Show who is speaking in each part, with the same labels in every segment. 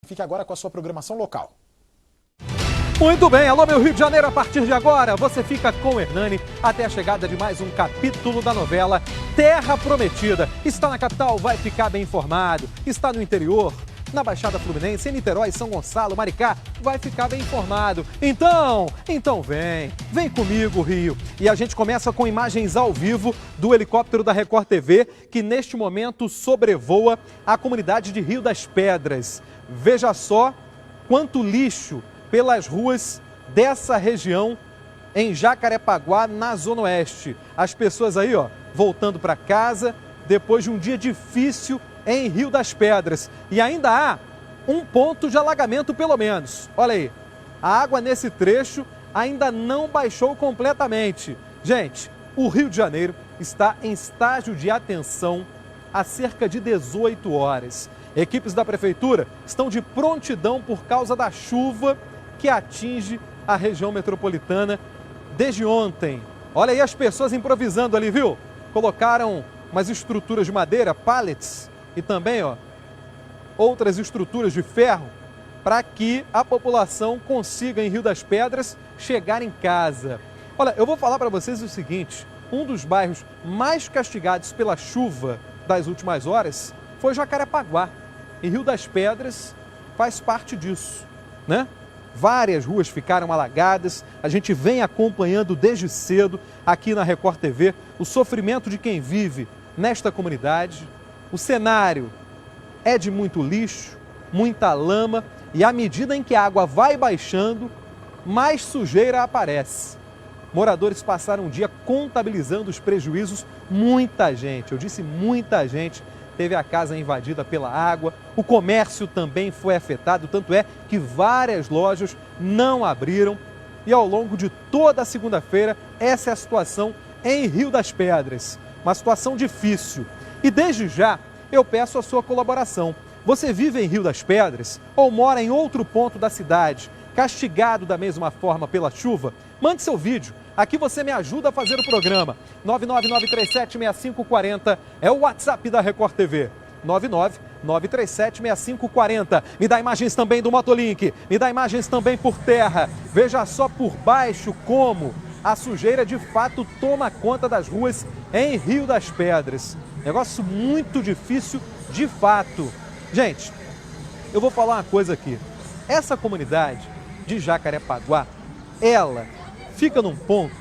Speaker 1: Fique agora com a sua programação local.
Speaker 2: Muito bem, alô meu Rio de Janeiro, a partir de agora você fica com o Hernani até a chegada de mais um capítulo da novela Terra Prometida. Está na capital, vai ficar bem informado. Está no interior, na Baixada Fluminense, em Niterói, São Gonçalo, Maricá, vai ficar bem informado. Então vem comigo, Rio. E a gente começa com imagens ao vivo do helicóptero da Record TV, que neste momento sobrevoa a comunidade de Rio das Pedras. Veja só quanto lixo pelas ruas dessa região em Jacarepaguá, na Zona Oeste. As pessoas aí, voltando para casa depois de um dia difícil em Rio das Pedras. E ainda há um ponto de alagamento pelo menos. Olha aí, a água nesse trecho ainda não baixou completamente. Gente, o Rio de Janeiro está em estágio de atenção há cerca de 18 horas. Equipes da Prefeitura estão de prontidão por causa da chuva que atinge a região metropolitana desde ontem. Olha aí as pessoas improvisando ali, viu? Colocaram umas estruturas de madeira, pallets, e também outras estruturas de ferro para que a população consiga, em Rio das Pedras, chegar em casa. Olha, eu vou falar para vocês o seguinte, um dos bairros mais castigados pela chuva das últimas horas foi Jacarepaguá. E Rio das Pedras faz parte disso, né? Várias ruas ficaram alagadas, a gente vem acompanhando desde cedo aqui na Record TV o sofrimento de quem vive nesta comunidade. O cenário é de muito lixo, muita lama e à medida em que a água vai baixando, mais sujeira aparece. Moradores passaram um dia contabilizando os prejuízos, muita gente, eu disse muita gente, teve a casa invadida pela água, o comércio também foi afetado, tanto é que várias lojas não abriram. E ao longo de toda a segunda-feira, essa é a situação em Rio das Pedras. Uma situação difícil. E desde já, eu peço a sua colaboração. Você vive em Rio das Pedras ou mora em outro ponto da cidade, castigado da mesma forma pela chuva? Mande seu vídeo. Aqui você me ajuda a fazer o programa. 999376540 é o WhatsApp da Record TV. 999376540. Me dá imagens também do Motolink. Me dá imagens também por terra. Veja só por baixo como a sujeira de fato toma conta das ruas em Rio das Pedras. Negócio muito difícil de fato. Gente, eu vou falar uma coisa aqui. Essa comunidade de Jacarepaguá, ela fica num ponto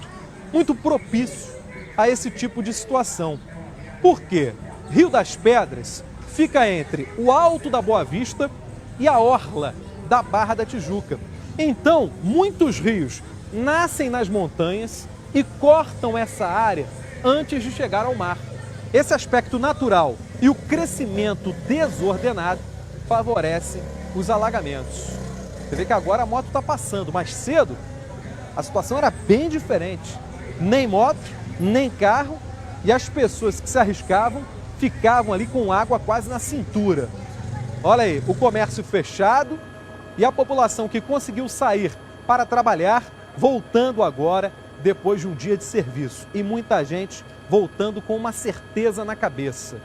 Speaker 2: muito propício a esse tipo de situação. Por quê? Rio das Pedras fica entre o Alto da Boa Vista e a orla da Barra da Tijuca. Então, muitos rios nascem nas montanhas e cortam essa área antes de chegar ao mar. Esse aspecto natural e o crescimento desordenado favorecem os alagamentos. Você vê que agora a moto está passando, mais cedo a situação era bem diferente. Nem moto, nem carro, e as pessoas que se arriscavam ficavam ali com água quase na cintura. Olha aí, o comércio fechado e a população que conseguiu sair para trabalhar, voltando agora depois de um dia de serviço. E muita gente voltando com uma certeza na cabeça: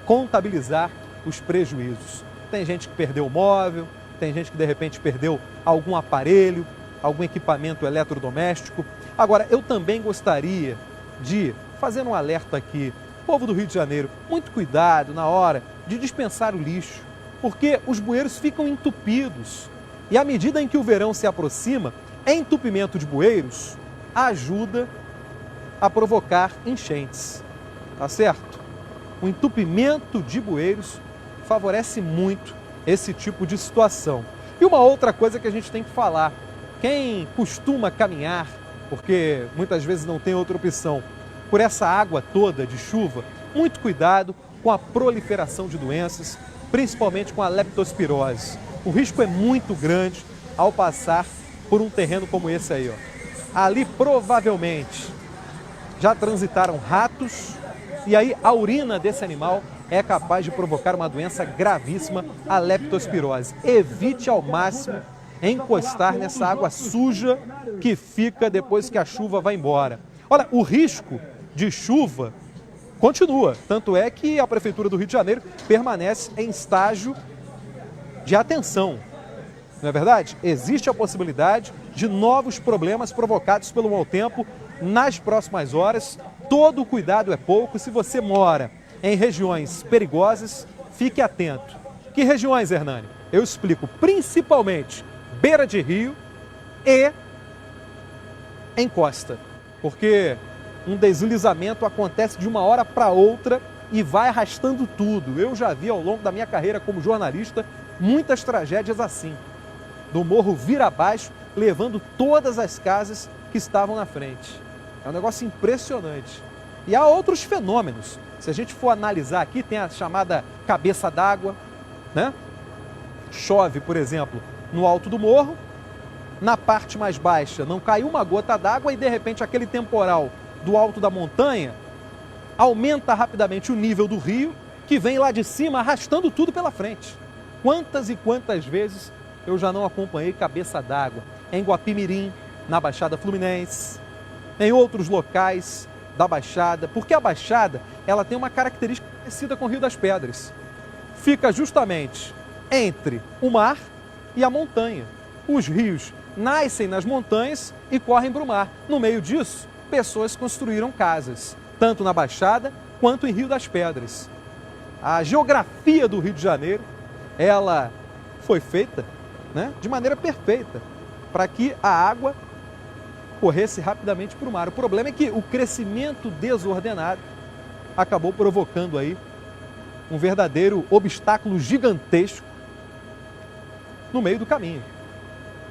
Speaker 2: contabilizar os prejuízos. Tem gente que perdeu o móvel, tem gente que de repente perdeu algum aparelho, algum equipamento eletrodoméstico. Agora, eu também gostaria de fazer um alerta aqui. Povo do Rio de Janeiro, muito cuidado na hora de dispensar o lixo, porque os bueiros ficam entupidos. E à medida em que o verão se aproxima, entupimento de bueiros ajuda a provocar enchentes, tá certo? O entupimento de bueiros favorece muito esse tipo de situação. E uma outra coisa que a gente tem que falar: quem costuma caminhar, porque muitas vezes não tem outra opção, por essa água toda de chuva, muito cuidado com a proliferação de doenças, principalmente com a leptospirose. O risco é muito grande ao passar por um terreno como esse aí, Ali provavelmente já transitaram ratos e aí a urina desse animal é capaz de provocar uma doença gravíssima, a leptospirose. Evite ao máximo encostar nessa água suja que fica depois que a chuva vai embora. Olha, o risco de chuva continua, tanto é que a Prefeitura do Rio de Janeiro permanece em estágio de atenção. Não é verdade? Existe a possibilidade de novos problemas provocados pelo mau tempo nas próximas horas. Todo cuidado é pouco. Se você mora em regiões perigosas, fique atento. Que regiões, Hernani? Eu explico. Principalmente beira de rio e encosta. Porque um deslizamento acontece de uma hora para outra e vai arrastando tudo. Eu já vi ao longo da minha carreira como jornalista muitas tragédias assim. Do morro vir abaixo, levando todas as casas que estavam na frente. É um negócio impressionante. E há outros fenômenos. Se a gente for analisar aqui, tem a chamada cabeça d'água, né? Chove, por exemplo, no alto do morro, na parte mais baixa não cai uma gota d'água e de repente aquele temporal do alto da montanha aumenta rapidamente o nível do rio, que vem lá de cima arrastando tudo pela frente. Quantas e quantas vezes eu já não acompanhei cabeça d'água em Guapimirim, na Baixada Fluminense, em outros locais da Baixada, porque a Baixada ela tem uma característica parecida com o Rio das Pedras. Fica justamente entre o mar e a montanha. Os rios nascem nas montanhas e correm para o mar. No meio disso, pessoas construíram casas, tanto na Baixada quanto em Rio das Pedras. A geografia do Rio de Janeiro, ela foi feita, né, de maneira perfeita para que a água corresse rapidamente para o mar. O problema é que o crescimento desordenado acabou provocando aí um verdadeiro obstáculo gigantesco no meio do caminho,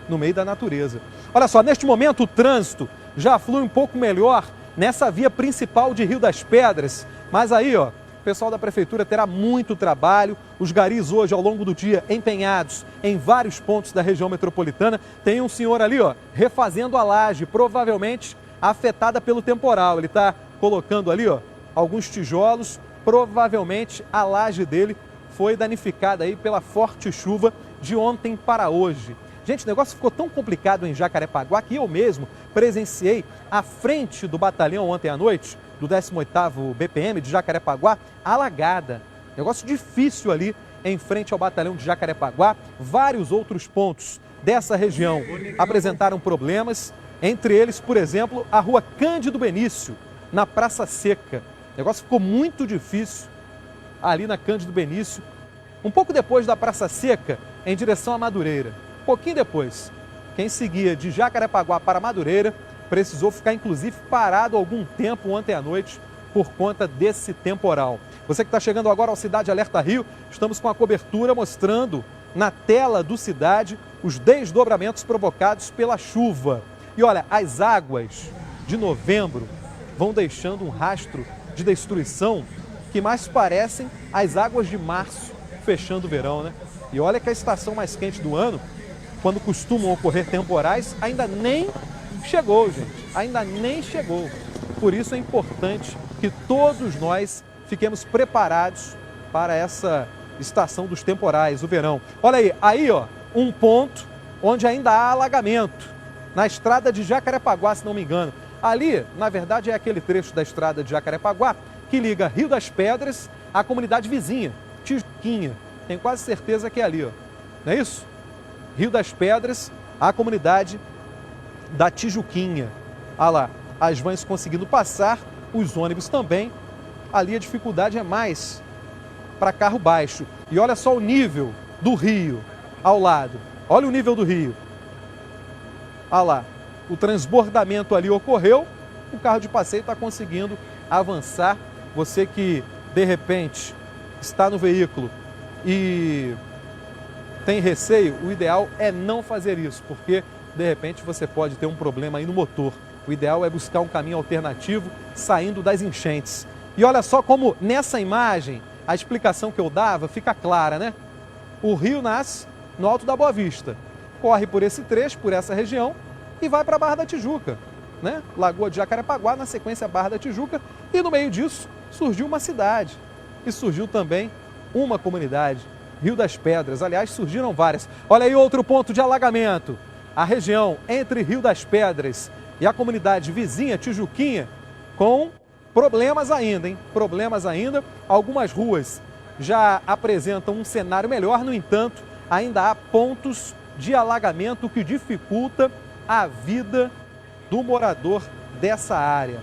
Speaker 2: no meio da natureza. Olha só, neste momento o trânsito já flui um pouco melhor nessa via principal de Rio das Pedras, mas aí, ó, o pessoal da prefeitura terá muito trabalho. Os garis hoje, ao longo do dia, empenhados em vários pontos da região metropolitana. Tem um senhor ali, ó, refazendo a laje, provavelmente afetada pelo temporal. Ele está colocando ali, ó, alguns tijolos. Provavelmente a laje dele foi danificada aí pela forte chuva de ontem para hoje. Gente, o negócio ficou tão complicado em Jacarepaguá que eu mesmo presenciei à frente do batalhão ontem à noite, do 18º BPM de Jacarepaguá, alagada. Negócio difícil ali em frente ao batalhão de Jacarepaguá. Vários outros pontos dessa região apresentaram problemas, entre eles, por exemplo, a rua Cândido Benício, na Praça Seca. O negócio ficou muito difícil ali na Cândido Benício, um pouco depois da Praça Seca, em direção a Madureira. Pouquinho depois, quem seguia de Jacarepaguá para Madureira precisou ficar, inclusive, parado algum tempo ontem à noite por conta desse temporal. Você que está chegando agora ao Cidade Alerta Rio, estamos com a cobertura mostrando na tela do Cidade os desdobramentos provocados pela chuva. E olha, as águas de novembro vão deixando um rastro de destruição que mais parecem as águas de março fechando o verão, né? E olha que a estação mais quente do ano, quando costumam ocorrer temporais, ainda nem chegou, gente. Ainda nem chegou. Por isso é importante que todos nós fiquemos preparados para essa estação dos temporais, o verão. Olha aí, ó, um ponto onde ainda há alagamento, na estrada de Jacarepaguá, se não me engano. Ali, na verdade, é aquele trecho da estrada de Jacarepaguá que liga Rio das Pedras à comunidade vizinha, Tijuquinha. Tenho quase certeza que é ali, ó. Não é isso? Rio das Pedras, a comunidade da Tijuquinha. Ah lá, as vans conseguindo passar, os ônibus também. Ali a dificuldade é mais para carro baixo. E olha só o nível do rio ao lado. Olha o nível do rio. Ah lá, o transbordamento ali ocorreu, o carro de passeio está conseguindo avançar. Você que, de repente, está no veículo e tem receio, o ideal é não fazer isso, porque de repente você pode ter um problema aí no motor. O ideal é buscar um caminho alternativo saindo das enchentes. E olha só como nessa imagem a explicação que eu dava fica clara, né? O rio nasce no Alto da Boa Vista, corre por esse trecho, por essa região e vai para a Barra da Tijuca, né? Lagoa de Jacarepaguá, na sequência Barra da Tijuca, e no meio disso surgiu uma cidade e surgiu também uma comunidade, Rio das Pedras. Aliás, surgiram várias. Olha aí outro ponto de alagamento. A região entre Rio das Pedras e a comunidade vizinha, Tijuquinha, com problemas ainda, hein? Problemas ainda. Algumas ruas já apresentam um cenário melhor, no entanto, ainda há pontos de alagamento que dificulta a vida do morador dessa área.